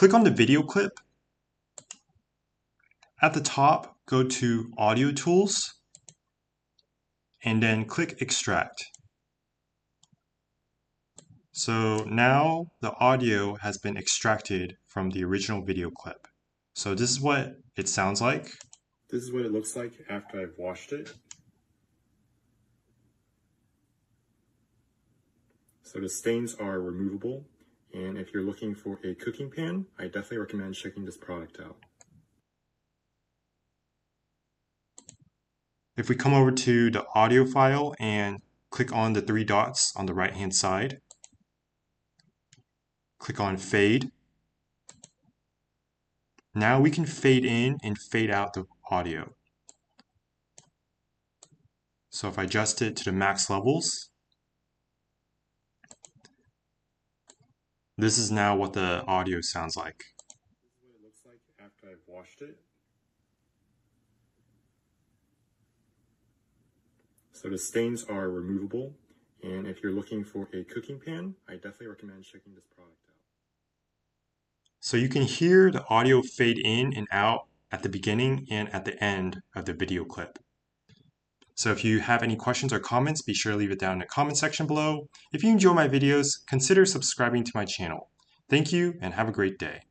Click on the video clip. At the top, go to Audio Tools, and then click Extract. So now the audio has been extracted from the original video clip. So this is what it sounds like. This is what it looks like after I've washed it. So the stains are removable, and if you're looking for a cooking pan, I definitely recommend checking this product out. If we come over to the audio file and click on the three dots on the right hand side, click on Fade. Now we can fade in and fade out the audio. So if I adjust it to the max levels, this is now what the audio sounds like. This is what it looks like after I've washed it. So the stains are removable, and if you're looking for a cooking pan, I definitely recommend checking this product out. So you can hear the audio fade in and out at the beginning and at the end of the video clip. So if you have any questions or comments, be sure to leave it down in the comment section below. If you enjoy my videos, consider subscribing to my channel. Thank you and have a great day.